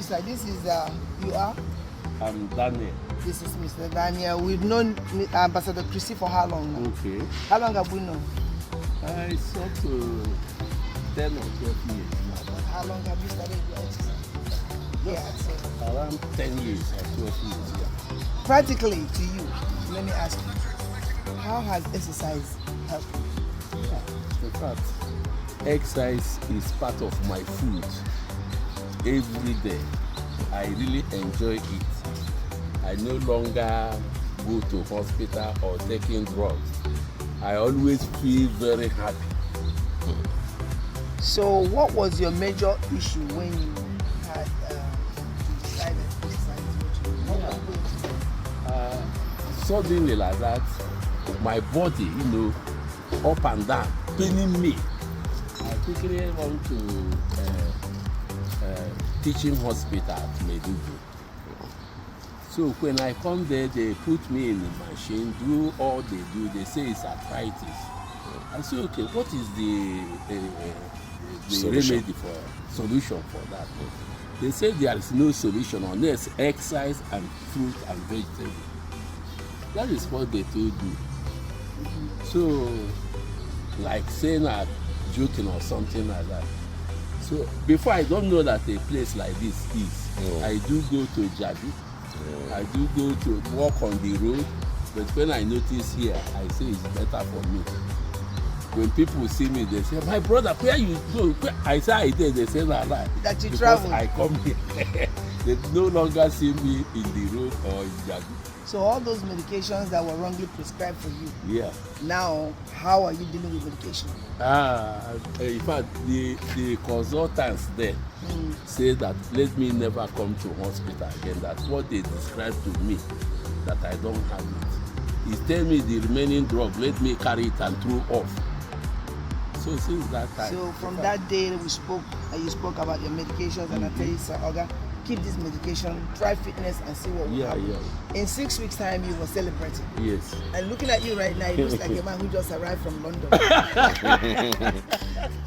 sir. This is you are. I'm Daniel. This is Mr. Daniel. We've known Ambassador Chrissy for how long now? Okay. How long have we known? It's up to 10 or 12 years now. How long have you started your exercise? Yeah, Around 10 years or 12 years, yeah. Practically to you, let me ask you, how has exercise helped you? Yeah. In fact, exercise is part of my food every day. I really enjoy it. I no longer go to hospital or taking drugs. I always feel very happy. So what was your major issue when you had decided exercise? Suddenly like that, my body, up and down, paining me. I quickly went to teaching hospital at Meduguri. So when I come there, they put me in the machine, do all they do. They say it's arthritis. I say, okay, what is the remedy solution for that? They say there is no solution unless exercise and fruit and vegetable. That is what they told me. So, like saying I'm joking or something like that. So before I don't know that a place like this is. I do go to Jabi. I do go to walk on the road, but when I notice here, I say it's better for me. When people see me, they say, "My brother, where you go?" I say I did. They say that you because travel. I come here. They no longer see me in the road or in Jabi. So all those medications that were wrongly prescribed for you. Yeah. Now, how are you dealing with medication? In fact, the consultants there say that let me never come to hospital again. That's what they described to me, that I don't have it. He tell me the remaining drug, let me carry it and throw off. So since that time. So from that day that we spoke, and you spoke about your medications, and I tell you, Sir Oga, keep this medication, try fitness, and see what will happen. In 6 weeks' time, you were celebrating. Yes. And looking at you right now, it looks like a man who just arrived from London.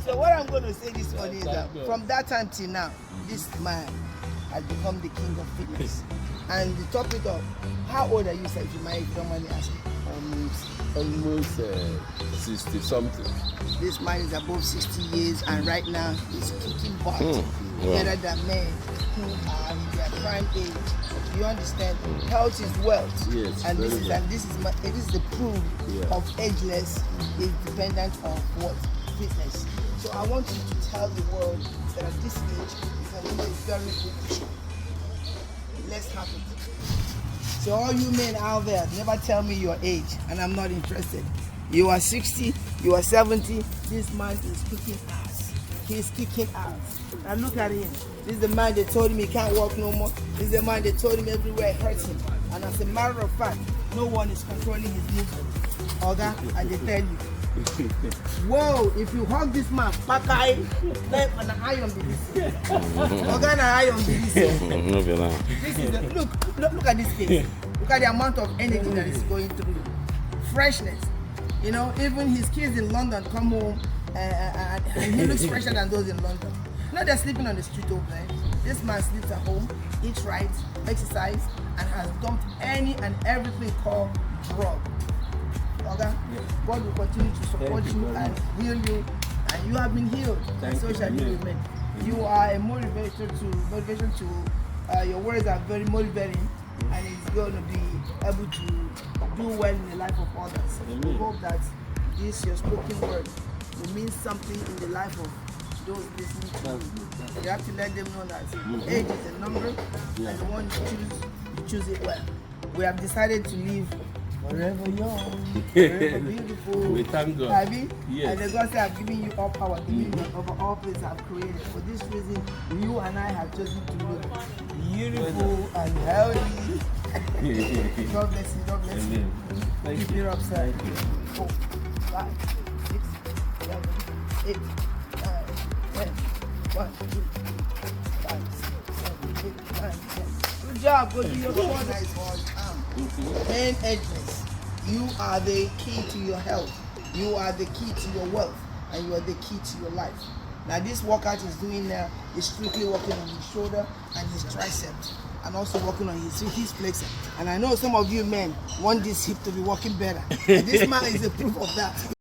So what I'm going to say this one is that from that time till now, this man has become the king of fitness. And the topic of how old are you, sir, if you mind, if you don't mind me asking? Almost 60 something. This man is above 60 years, and right now he's kicking butt better than men who are in their prime age. You understand? Health is wealth. Yes. And this is the proof of ageless is dependent on what? Fitness. So I want you to tell the world that at this age you can do a very good show. Let's have it. So all you men out there, never tell me your age, and I'm not interested. You are 60, you are 70, this man is kicking ass. He's kicking ass. Now look at him. This is the man that told him he can't walk no more. This is the man that told him everywhere it hurts him. And as a matter of fact, no one is controlling his movement. Oga, I can tell you. Whoa, if you hug this man, Pakai, let an iron be this. Oga, an iron be this. This is the, look at this case. Look at the amount of energy that is going through. Freshness. Even his kids in London come home and he looks fresher than those in London. They're sleeping on the street over there. This man sleeps at home, eats right, exercise, and has dumped any and everything called drug. Okay? God will continue to support you and heal you, and you have been healed. And so shall you remain. You are a motivation to your words are very motivating, and it's going to be able to do well in the life of others. We hope that this your spoken word will mean something in the life of those listening to you. You have to let them know that age is a number, and the one you choose it well. We have decided to live forever young, forever beautiful. We thank God. Have you? Yes. And the God said, I've given you all power, dominion over all places I've created. For this reason, you and I have chosen to look beautiful and healthy. God bless you. God bless you. Keep it up, sir. 4, 5, 6, 7, 8, 9, 10. 1, 2, 5, 6, 7, 8, 9, 10. Good job. Go do your work. Nice one. Men Ageless, you are the key to your health. You are the key to your wealth, and you are the key to your life. Now this workout he's doing now is strictly working on his shoulder and his triceps, and also working on his flexor. And I know some of you men want this hip to be working better. And this man is a proof of that.